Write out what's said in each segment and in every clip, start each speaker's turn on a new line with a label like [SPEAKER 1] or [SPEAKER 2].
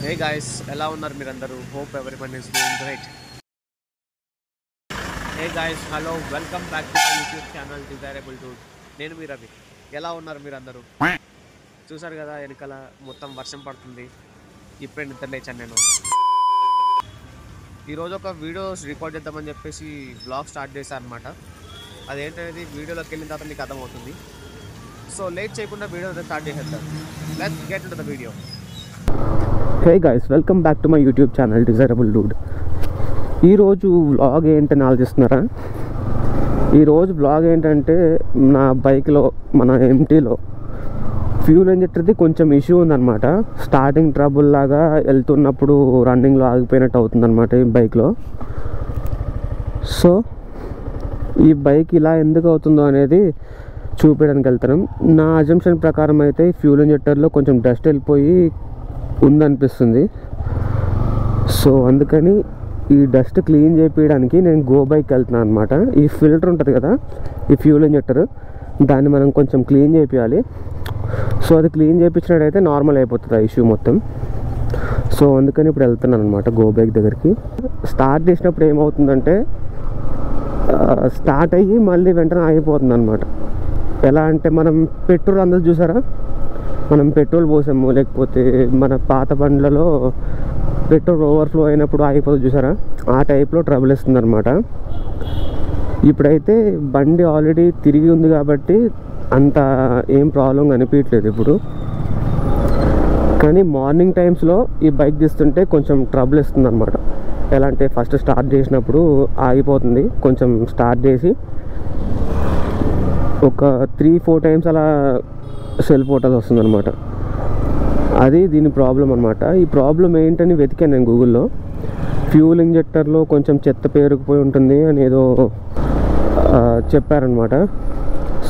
[SPEAKER 1] Hey guys, ఎలా ఉన్నారు మీరందరూ? Hope everyone is doing great. Hey guys, hello, welcome back to my YouTube channel Desirable Dude. నేను మీ రవి. ఎలా ఉన్నారు మీరందరూ? చూసారు కదా వెనకాల మొత్తం వర్షం పడుతుంది. ఇప్పుడే నిద్ర లేచాను నేను. ఈరోజు ఒక వీడియో రికార్డ్ చేద్దామని చెప్పేసి బ్లాగ్ స్టార్ట్ చేశాను అనమాట. అదేంటనేది వీడియోలోకి వెళ్ళిన తర్వాత మీకు అర్థమవుతుంది. సో లేట్ చేయకుండా వీడియో స్టార్ట్ చేసేద్దాం. Let's get into the video.
[SPEAKER 2] Hey guys, welcome back to my YouTube channel desirable Dude. ఈరోజు వ్లాగ్ ఏంటని ఆలోచిస్తున్నారా? ఈరోజు వ్లాగ్ ఏంటంటే నా బైక్లో మన ఎంటీలో ఫ్యూల్ ఇంజెక్టర్ది కొంచెం ఇష్యూ ఉందన్నమాట. స్టార్టింగ్ ట్రబుల్ లాగా వెళ్తున్నప్పుడు రన్నింగ్లో ఆగిపోయినట్టు అవుతుందన్నమాట ఈ బైక్లో. సో ఈ బైక్ ఇలా ఎందుకు అవుతుందో అనేది చూపించడానికి వెళ్తాను. నా అజంప్షన్ ప్రకారం అయితే ఫ్యూల్ ఇంజెక్టర్లో కొంచెం డస్ట్ వెళ్ళిపోయి ఉందనిపిస్తుంది. సో అందుకని ఈ డస్ట్ క్లీన్ చేయించడానికి నేను గో బైక్ వెళ్తున్నాను అనమాట. ఈ ఫిల్టర్ ఉంటుంది కదా, ఈ ఫ్యూల్ ఇంజెక్టర్, దాన్ని మనం కొంచెం క్లీన్ చేయించాలి. సో అది క్లీన్ చేయించినట్టయితే నార్మల్ అయిపోతుంది ఆ ఇష్యూ మొత్తం. సో అందుకని ఇప్పుడు వెళ్తున్నాను అనమాట గో బైక్ దగ్గరికి. స్టార్ట్ చేసినప్పుడు ఏమవుతుందంటే స్టార్ట్ అయ్యి మళ్ళీ వెంటనే ఆగిపోతుంది అనమాట. ఎలా అంటే మనం పెట్రోల్ అందరూ చూసారా, మనం పెట్రోల్ పోసాము, లేకపోతే మన పాత బండ్లలో పెట్రోల్ ఓవర్ఫ్లో అయినప్పుడు ఆగిపోతుంది చూసారా, ఆ టైప్లో ట్రబుల్ ఇస్తుంది అనమాట. ఇప్పుడైతే బండి ఆల్రెడీ తిరిగి ఉంది కాబట్టి అంత ఏం ప్రాబ్లం అనిపించట్లేదు ఇప్పుడు. కానీ మార్నింగ్ టైమ్స్లో ఈ బైక్ తీస్తుంటే కొంచెం ట్రబుల్ ఇస్తుంది అనమాట. ఎలా అంటే ఫస్ట్ స్టార్ట్ చేసినప్పుడు ఆగిపోతుంది, కొంచెం స్టార్ట్ చేసి ఒక 3-4 టైమ్స్ అలా సెల్ఫ్ ఫోటోస్ వస్తుంది అనమాట. అది దీని ప్రాబ్లం అనమాట. ఈ ప్రాబ్లం ఏంటని వెతికాను నేను గూగుల్లో. ఫ్యూల్ ఇంజెక్టర్లో కొంచెం చెత్త పేరుకుపోయి ఉంటుంది అని ఏదో చెప్పారనమాట.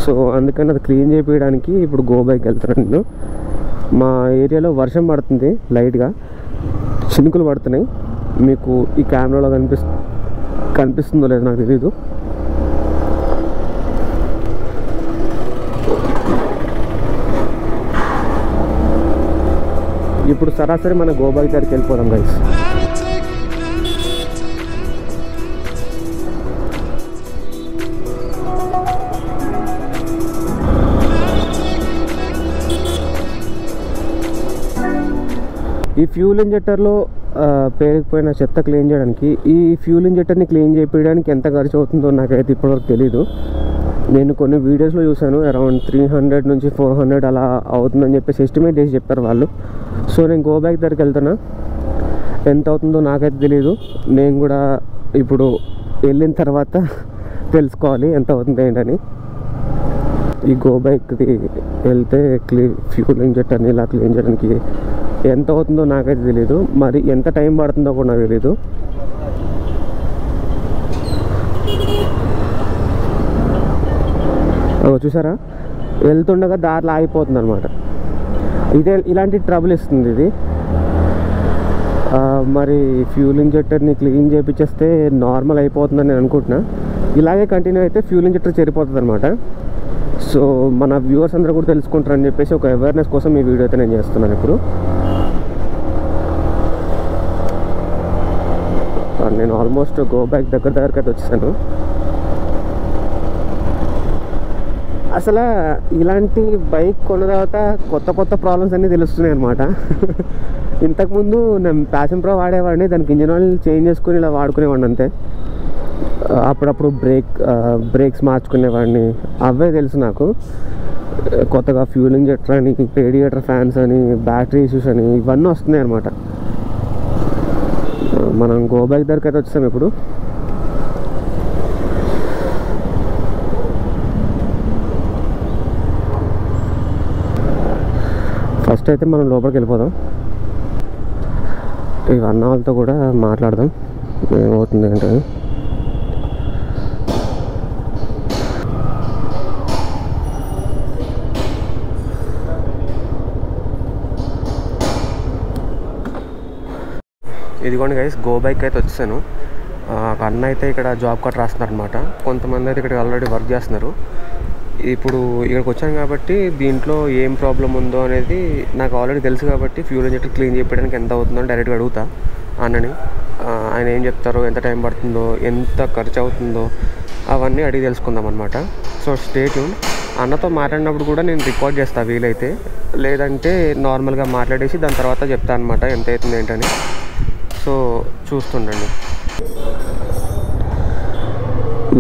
[SPEAKER 2] సో అందుకని అది క్లీన్ చేయించడానికి ఇప్పుడు గో బైక్ వెళ్తున్నాను నేను. మా ఏరియాలో వర్షం పడుతుంది, లైట్గా చినుకులు పడుతున్నాయి. మీకు ఈ కెమెరాలో కనిపిస్తుందో లేదో నాకు తెలీదు. ఇప్పుడు సరాసరి మన గో బైక్ దగ్గరికి వెళ్ళిపోదాం గైస్. ఈ ఫ్యూల్ ఇంజెక్టర్లో పేరుకుపోయిన చెత్త క్లీన్ చేయడానికి, ఈ ఫ్యూల్ ఇంజెక్టర్ని క్లీన్ చేయడానికి ఎంత ఖర్చు అవుతుందో నాకైతే ఇప్పటివరకు తెలీదు. నేను కొన్ని వీడియోస్లో చూసాను, అరౌండ్ 300 నుంచి 400 అలా అవుతుందని చెప్పేసి ఎస్టిమేట్ చేసి చెప్పారు వాళ్ళు. సో నేను గో బైక్ దగ్గరికి వెళ్తున్నా, ఎంత అవుతుందో నాకైతే తెలీదు. నేను కూడా ఇప్పుడు వెళ్ళిన తర్వాత తెలుసుకోవాలి ఎంత అవుతుంది ఏంటని. ఈ గో బైక్ది వెళ్తే ఫ్యూల్ ఇంజెక్టర్ని ఇలా క్లీన్ చేయడానికి ఎంత అవుతుందో నాకైతే తెలీదు. మరి ఎంత టైం పడుతుందో కూడా నాకు తెలీదు. చూసారా, వెళ్తుండగా దారిలో ఆగిపోతుంది అనమాట. ఇలాంటి ట్రబుల్ ఇస్తుంది ఇది. మరి ఫ్యూల్ ఇంజెక్టర్ని క్లీన్ చేయించేస్తే నార్మల్ అయిపోతుందని నేను అనుకుంటున్నా. ఇలాగే కంటిన్యూ అయితే ఫ్యూల్ ఇంజెక్టర్ చెడిపోతుంది అనమాట. సో మన వ్యూవర్స్ అందరూ కూడా తెలుసుకుంటారని చెప్పేసి ఒక అవేర్నెస్ కోసం ఈ వీడియో అయితే నేను చేస్తున్నాను. ఇప్పుడు నేను ఆల్మోస్ట్ గో బైక్ దగ్గరికి అయితే వచ్చేసాను. అసలు ఇలాంటి బైక్ కొన్న తర్వాత కొత్త ప్రాబ్లమ్స్ అన్నీ తెలుస్తున్నాయి అనమాట. ఇంతకుముందు నేను ప్యాషన్ ప్రో వాడేవాడిని, దానికి ఇంజిన్ ఆయిల్ చేంజ్ చేసుకుని ఇలా వాడుకునేవాడిని అంతే. అప్పుడప్పుడు బ్రేక్స్ మార్చుకునేవాడిని, అవే తెలుసు నాకు. కొత్తగా ఫ్యూల్ ఇంజెక్టర్ అని, రేడియేటర్ ఫ్యాన్స్ అని, బ్యాటరీ ఇష్యూస్ అని ఇవన్నీ వస్తున్నాయి అనమాట. మనం గో బైక్ దగ్గరికి అయితే వచ్చాం ఇప్పుడు. ఫస్ట్ అయితే మనం లోపలికి వెళ్ళిపోదాం. ఈ అన్న వాళ్ళతో కూడా మాట్లాడదాం ఏమవుతుంది అంటే. ఇదిగోండి గైస్, గో బైక్ అయితే వచ్చేసాను. అన్న అయితే ఇక్కడ జాబ్ కార్డ్ రాస్తున్నారు అనమాట. కొంతమంది అయితే ఇక్కడ ఆల్రెడీ వర్క్ చేస్తున్నారు. ఇప్పుడు ఇక్కడికి వచ్చాను కాబట్టి దీంట్లో ఏం ప్రాబ్లం ఉందో అనేది నాకు ఆల్రెడీ తెలుసు కాబట్టి ఫ్యూల్ ఇంజెక్టర్ క్లీన్ చేయడానికి ఎంత అవుతుందో డైరెక్ట్గా అడుగుతా అన్నని. ఆయన ఏం చెప్తారో, ఎంత టైం పడుతుందో, ఎంత ఖర్చు అవుతుందో అవన్నీ అడిగి తెలుసుకుందాం అనమాట. So stay tune. అన్నతో మాట్లాడినప్పుడు కూడా నేను రికార్డ్ చేస్తాను వీలైతే, లేదంటే నార్మల్గా మాట్లాడేసి దాని తర్వాత చెప్తాను అనమాట ఎంత అవుతుంది ఏంటని. సో చూస్తుండండి.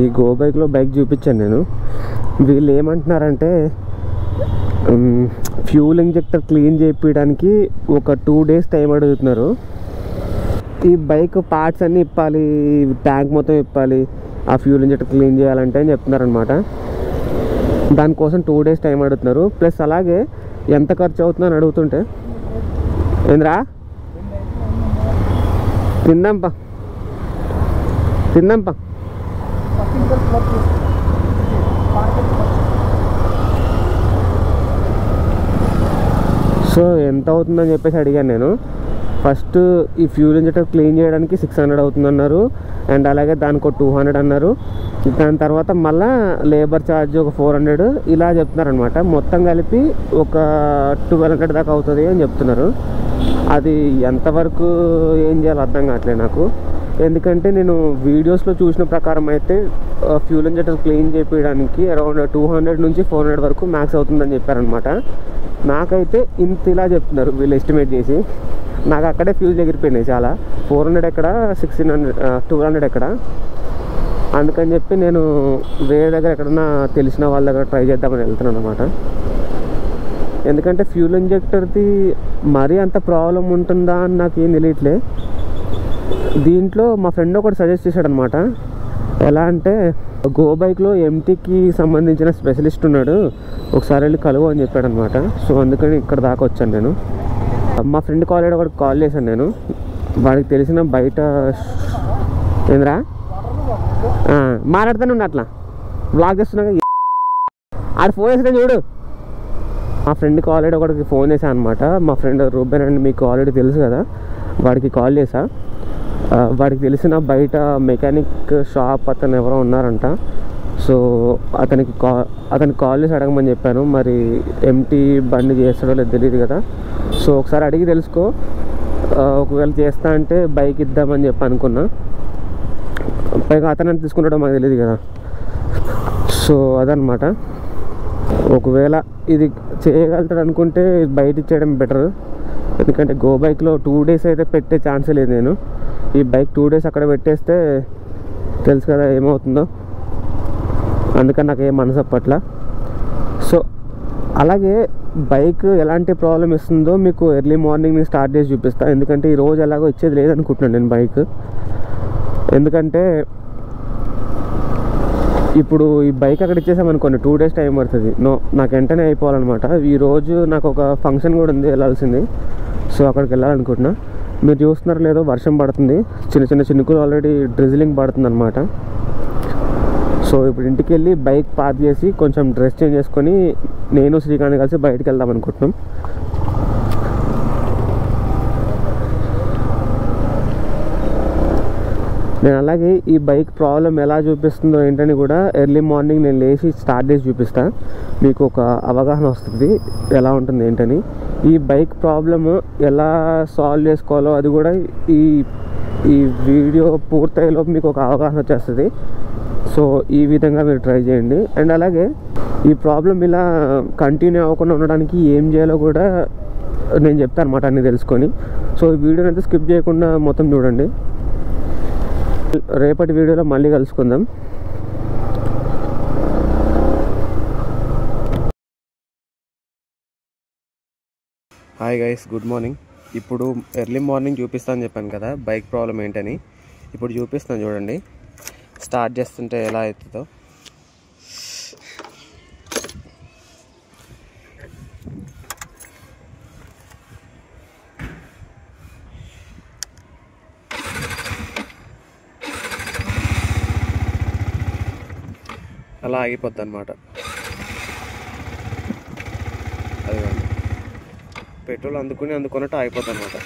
[SPEAKER 2] ఈ గో బైక్లో బైక్ చూపించాను నేను. వీళ్ళు ఏమంటున్నారంటే ఫ్యూల్ ఇంజెక్టర్ క్లీన్ చేయడానికి ఒక 2 days టైం అడుగుతున్నారు. ఈ బైక్ పార్ట్స్ అన్నీ ఇప్పాలి, ట్యాంక్ మొత్తం ఇప్పాలి, ఆ ఫ్యూల్ ఇంజెక్టర్ క్లీన్ చేయాలంటే అని చెప్తున్నారు అనమాట. దానికోసం 2 days టైం అడుగుతున్నారు. ప్లస్ అలాగే ఎంత ఖర్చు అవుతుందని అడుగుతుంటే, ఏంద్రా తిందాంపా సో ఎంత అవుతుందని చెప్పేసి అడిగాను నేను. ఫస్ట్ ఈ ఫ్యూల్ ఇంజెక్టర్ క్లీన్ చేయడానికి 600 అవుతుందన్నారు, అండ్ అలాగే దానికి ఒక 200 అన్నారు. దాని తర్వాత మళ్ళీ లేబర్ ఛార్జ్ ఒక 400 ఇలా చెప్తున్నారనమాట. మొత్తం కలిపి ఒక 1200 దాకా అవుతుంది అని చెప్తున్నారు. అది ఎంతవరకు ఏం చేయాలో అర్థం కావట్లేదు నాకు. ఎందుకంటే నేను వీడియోస్లో చూసిన ప్రకారం అయితే ఫ్యూల్ ఇంజెక్టర్ క్లీన్ చేయడానికి అరౌండ్ 200 నుంచి 400 వరకు మ్యాక్స్ అవుతుందని చెప్పారనమాట. నాకైతే ఇంత ఇలా చెప్తున్నారు వీళ్ళు ఎస్టిమేట్ చేసి. నాకు అక్కడే ఫ్యూజ్ ఎగిరిపోయినాయి చాలా. 400 ఎక్కడ, 1600, 1200 ఎక్కడ. అందుకని చెప్పి నేను వేరే దగ్గర ఎక్కడన్నా తెలిసిన వాళ్ళ దగ్గర ట్రై చేద్దామని వెళ్తున్నాను అనమాట. ఎందుకంటే ఫ్యూల్ ఇంజెక్టర్ది మరీ అంత ప్రాబ్లం ఉంటుందా అని నాకేం తెలియట్లే. దీంట్లో మా ఫ్రెండ్ ఒకటి సజెస్ట్ చేశాడు అనమాట. ఎలా అంటే, గో బైక్లో ఎంటీకి సంబంధించిన స్పెషలిస్ట్ ఉన్నాడు, ఒకసారి వెళ్ళి కలువు అని చెప్పాడు అనమాట. సో అందుకని ఇక్కడ దాకా వచ్చాను నేను. మా ఫ్రెండ్ ఆల్రెడీ ఒకటి కాల్ చేశాను నేను. వాడికి తెలిసిన బయట ఏంద్రా మాట్లాడుతూనే ఉండి అట్లా బ్లాగ్ చేస్తున్నాగా ఆడ ఫోన్ చేస్తే చూడు. మా ఫ్రెండ్కి ఆల్రెడీ ఒకటికి ఫోన్ చేశాను అనమాట. మా ఫ్రెండ్ రూబెన్ అని మీకు ఆల్రెడీ తెలుసు కదా, వాడికి కాల్ చేశా. వాడికి తెలిసిన బయట మెకానిక్ షాప్ అతను ఎవరో ఉన్నారంట. సో అతనికి కాల్ చేసి అడగమని చెప్పాను. మరి ఎంటీ బండి చేస్తాడో లేదు తెలియదు కదా. సో ఒకసారి అడిగి తెలుసుకో, ఒకవేళ చేస్తా అంటే బైక్ ఇద్దామని చెప్పి అనుకున్నా. పైగా అతను తీసుకుంటాడో మాకు తెలియదు కదా. సో అదనమాట. ఒకవేళ ఇది చేయగలుగుతాడు అనుకుంటే బయట ఇచ్చేయడం బెటర్. ఎందుకంటే గో బైక్లో 2 days అయితే పెట్టే ఛాన్సే లేదు నేను. ఈ బైక్ 2 days అక్కడ పెట్టేస్తే తెలుసు కదా ఏమవుతుందో. అందుకని నాకు ఏం మనసు అప్పట్ల. సో అలాగే బైక్ ఎలాంటి ప్రాబ్లం ఇస్తుందో మీకు ఎర్లీ మార్నింగ్ నేను స్టార్ట్ చేసి చూపిస్తాను. ఎందుకంటే ఈరోజు ఎలాగో ఇచ్చేది లేదనుకుంటున్నాను నేను బైక్. ఎందుకంటే ఇప్పుడు ఈ బైక్ అక్కడ ఇచ్చేసామనుకోండి 2 days టైం పడుతుంది. నాకు వెంటనే అయిపోవాలన్నమాట. ఈరోజు నాకు ఒక ఫంక్షన్ కూడా ఉంది, వెళ్ళాల్సింది. సో అక్కడికి వెళ్ళాలనుకుంటున్నా. మీరు చూస్తున్నారు లేదో వర్షం పడుతుంది, చిన్న చిన్న చినుకులు, ఆల్రెడీ డ్రిజిలింగ్ పడుతుంది అనమాట. సో ఇప్పుడు ఇంటికి వెళ్ళి బైక్ పార్క్ చేసి కొంచెం డ్రెస్ చేంజ్ చేసుకొని నేను శ్రీకాంత్ కలిసి బయటికి వెళ్దాం అనుకుంటున్నాం. నేను అలాగే ఈ బైక్ ప్రాబ్లం ఎలా చూపిస్తుందో ఏంటని కూడా ఎర్లీ మార్నింగ్ నేను లేచి స్టార్ట్ చేసి చూపిస్తాను. మీకు ఒక అవగాహన వస్తుంది ఎలా ఉంటుంది ఏంటని. ఈ బైక్ ప్రాబ్లమ్ ఎలా సాల్వ్ చేసుకోవాలో అది కూడా ఈ వీడియో పూర్తయ్యేలోపు మీకు ఒక అవగాహన వచ్చేస్తుంది. సో ఈ విధంగా మీరు ట్రై చేయండి. అండ్ అలాగే ఈ ప్రాబ్లం ఇలా కంటిన్యూ అవ్వకుండా ఉండడానికి ఏం చేయాలో కూడా నేను చెప్తాను అనమాట అన్నీ తెలుసుకొని. సో ఈ వీడియోని అయితే స్కిప్ చేయకుండా మొత్తం చూడండి. రేపటి వీడియోలో మళ్ళీ కలుసుకుందాం. Hi guys, good morning. ఇప్పుడు ఎర్లీ మార్నింగ్ చూపిస్తాను చెప్పాను కదా బైక్ ప్రాబ్లం ఏంటని. ఇప్పుడు చూపిస్తాను చూడండి. స్టార్ట్ చేస్తుంటే ఎలా అవుతుందో. అలా ఆగిపోద్ది అనమాట. అది పెట్రోల్ అందుకున్నట్టు ఆగిపోద్ది అనమాట.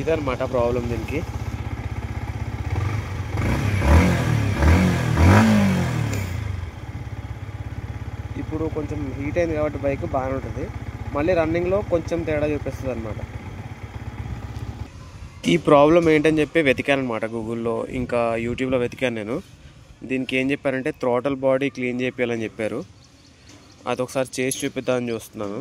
[SPEAKER 1] ఇదే అనమాట ప్రాబ్లం దీనికి. ఇప్పుడు కొంచెం హీట్ అయింది కాబట్టి బైక్ బాగానే ఉంటుంది, మళ్ళీ రన్నింగ్లో కొంచెం తేడా చూపిస్తుంది అనమాట. ఈ ప్రాబ్లం ఏంటని చెప్పి వెతికాను అనమాట గూగుల్లో, ఇంకా యూట్యూబ్లో వెతికాను నేను. దీనికి ఏం చెప్పారంటే థ్రోటల్ బాడీ క్లీన్ చేయాలని చెప్పారు. అది ఒకసారి చేసి చూపిద్దామని చూస్తున్నాను.